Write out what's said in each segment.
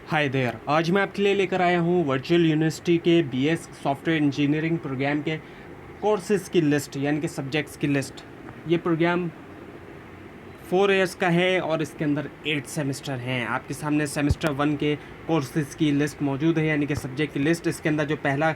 Hi there. आज मैं आपके लिए लेकर आया हूँ वर्चुअल यूनिवर्सिटी के बीएस सॉफ्टवेयर इंजीनियरिंग प्रोग्राम के कोर्सेज़ की लिस्ट, यानी कि सब्जेक्ट्स की लिस्ट। ये प्रोग्राम 4 ईयर्स का है और इसके अंदर 8 सेमेस्टर हैं। आपके सामने सेमेस्टर 1 के कोर्सेज़ की लिस्ट मौजूद है, यानी कि सब्जेक्ट की लिस्ट। इसके अंदर जो पहला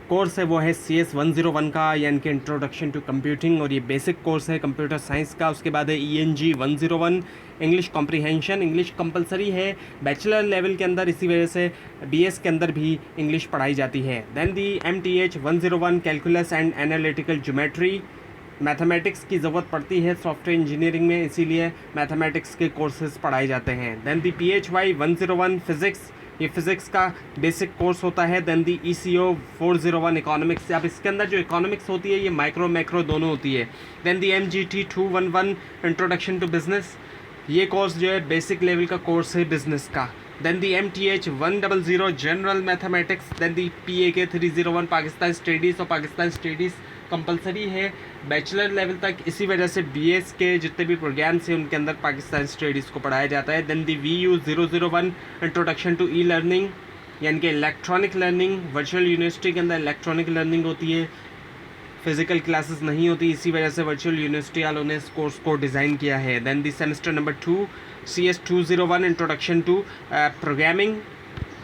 कोर्स है वो है CS 101 का, यानी कि इंट्रोडक्शन टू कंप्यूटिंग, और ये बेसिक कोर्स है कंप्यूटर साइंस का। उसके बाद है ENG 101 English comprehension. English compulsory है बैचलर लेवल के अंदर, इसी वजह से BS के अंदर भी इंग्लिश पढ़ाई जाती है। Then the MTH 101 calculus and analytical geometry. Mathematics की ज़रूरत पड़ती है सॉफ्टवेयर इंजीनियरिंग में, इसीलिए मैथमेटिक्स के कोर्सेज पढ़ाए जाते हैं। दैन दी PHY 101 फिज़िक्स, ये फिज़िक्स का बेसिक कोर्स होता है। दैन दी ECO 401 इकोनॉमिक्स। अब इसके अंदर जो इकोनॉमिक्स होती है ये माइक्रो मैक्रो दोनों होती है। Then the MGT 211 introduction to business, ये कोर्स जो है बेसिक लेवल का कोर्स है बिज़नेस का। Then the MTH 100 general mathematics. Then the PAK 301 Pakistan studies, और पाकिस्तान स्टडीज़ कंपलसरी है बैचलर लेवल तक, इसी वजह से BS के जितने भी प्रोग्राम्स हैं उनके अंदर पाकिस्तान स्टडीज़ को पढ़ाया जाता है। Then the VU 001 introduction to e learning, यानी कि इलेक्ट्रॉनिक लर्निंग। वर्चुअल यूनिवर्सिटी के अंदर इलेक्ट्रॉनिक लर्निंग होती है, फिजिकल क्लासेस नहीं होती, इसी वजह से वर्चुअल यूनिवर्सिटी वालों ने इस कोर्स को डिज़ाइन किया है। Then the semester number 2 CS 201 introduction to programming.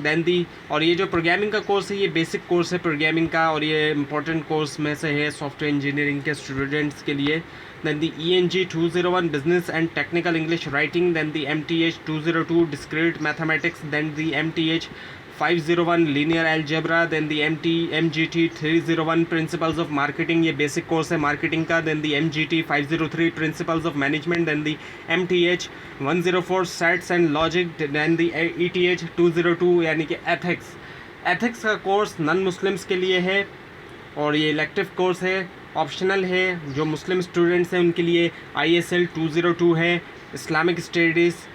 Then the, और ये जो प्रोग्रामिंग का कोर्स है ये बेसिक कोर्स है प्रोग्रामिंग का, और ये इंपॉर्टेंट कोर्स में से है सॉफ्टवेयर इंजीनियरिंग के स्टूडेंट्स के लिए। Than the ENG 201 business and technical English writing. Then the MTH 202 discrete mathematics. Then the MTH 501 linear algebra. Then the MGT 301 principles of marketing, ये बेसिक कोर्स है marketing का। Then the MGT 503 principles of management. Then the MTH 104 sets and logic. Than the ETH 202 यानी कि ethics. Ethics का course non Muslims के लिए है और ये इलेक्टिव कोर्स है, ऑप्शनल है। जो मुस्लिम स्टूडेंट्स हैं उनके लिए ISL 202 है, Islamic studies.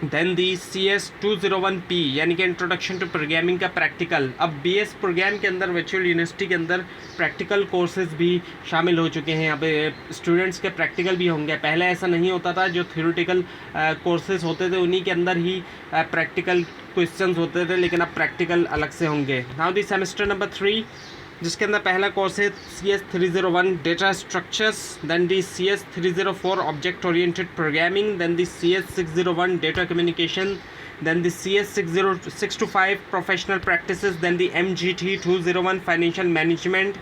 Then the CS 201P यानी कि इंट्रोडक्शन टू प्रोग्रामिंग का प्रैक्टिकल। अब BS प्रोग्राम के अंदर वर्चुअल यूनिवर्सिटी के अंदर प्रैक्टिकल कोर्सेज भी शामिल हो चुके हैं। यहाँ पे स्टूडेंट्स के प्रैक्टिकल भी होंगे। पहले ऐसा नहीं होता था, जो थ्योरेटिकल कोर्सेज होते थे उन्हीं के अंदर ही प्रैक्टिकल क्वेश्चंस होते थे, लेकिन अब प्रैक्टिकल अलग से होंगे। नाउ दी सेमेस्टर नंबर 3, जिसके अंदर पहला कोर्स है CS 301 data structures. Then the CS 304 object oriented programming. Then the CS 601 data communication. Then the CS 605 professional practices. Then the MGT 201 financial management.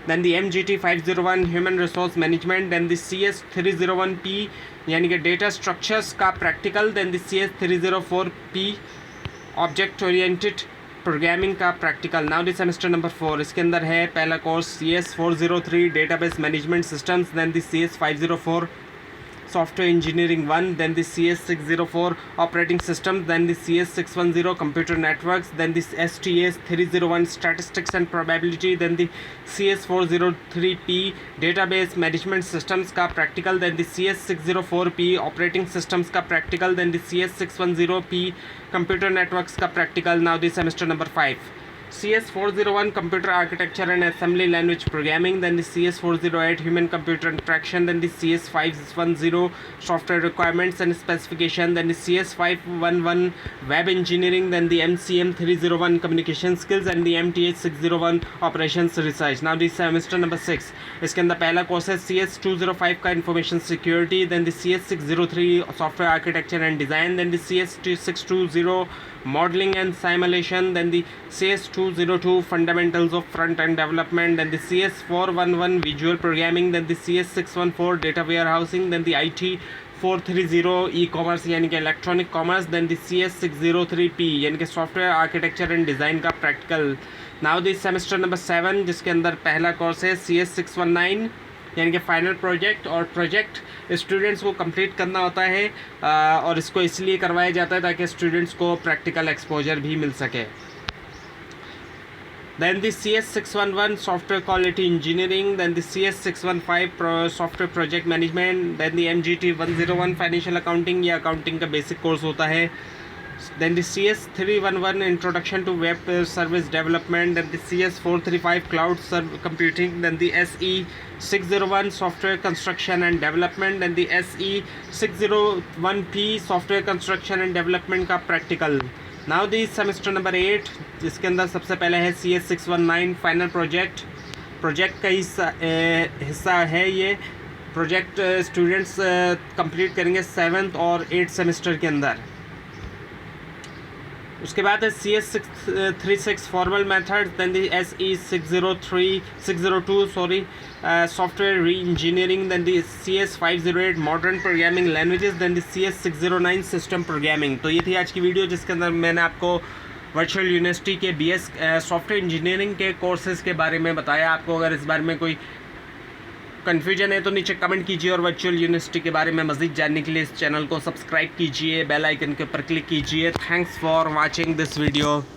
Then the MGT 501 human resource management. Then the CS 301P यानी कि data structures का practical. Then the CS 304P object oriented programming का practical. Now the semester number 4, इसके अंदर है पहला course CS 403 database management systems. Then the CS 504 software engineering 1। Then the CS 604 operating system. Then the CS 610 computer networks. Then the STS 301 statistics and probability. Then the CS 403P database management systems का practical. Then the CS 604P operating systems का practical. Then the CS 610P computer networks का practical. Now the semester number 5, CS 401 computer architecture and assembly language programming. Then the CS 408 human computer interaction. Then the CS 510 software requirements and specification. Then the CS 511 web engineering. Than the MCM 301 communication skills and the MTH 601 operations research. Now the semester number 6, इसके अंदर पहला course है CS 205 का information security. Then the CS 603 software architecture and design. Then the CS 620 modelling and simulation. Then the CS 202 fundamentals of front end development. Then the CS 411 visual programming. Then the CS 614 data warehousing. Then the IT 430 e commerce यानी कि electronic commerce. Then the CS 603P यानी कि software architecture and design का practical. Now the semester number 7, जिसके अंदर पहला course है CS 619 यानी कि फाइनल प्रोजेक्ट। और प्रोजेक्ट स्टूडेंट्स को कंप्लीट करना होता है और इसको इसलिए करवाया जाता है ताकि स्टूडेंट्स को प्रैक्टिकल एक्सपोजर भी मिल सके। Then the CS 611 software quality engineering. Then the CS 615 software project management. Then the MGT 101 financial accounting, ये अकाउंटिंग का बेसिक कोर्स होता है। then the CS311 Introduction to Web Service Development, then the CS435 Cloud Computing, then the SE601 Software Construction and Development, then the SE601P Software Construction and Development का practical. Now the semester number 8 जिसके अंदर सबसे पहले है CS619 final project का हिस्सा है। ये प्रोजेक्ट स्टूडेंट्स कंप्लीट करेंगे 7th और 8th सेमेस्टर के अंदर। उसके बाद है CS636 formal method, then the SE602 software re engineering, then the CS508 modern programming languages, then the CS609 system programming. तो ये थी आज की वीडियो जिसके अंदर मैंने आपको वर्चुअल यूनिवर्सिटी के BS सॉफ्टवेयर इंजीनियरिंग के कोर्सेज़ के बारे में बताया। आपको अगर इस बारे में कोई कन्फ्यूजन है तो नीचे कमेंट कीजिए, और वर्चुअल यूनिवर्सिटी के बारे में मज़ीद जानने के लिए इस चैनल को सब्सक्राइब कीजिए, बेल आइकन के ऊपर क्लिक कीजिए। Thanks for watching this video.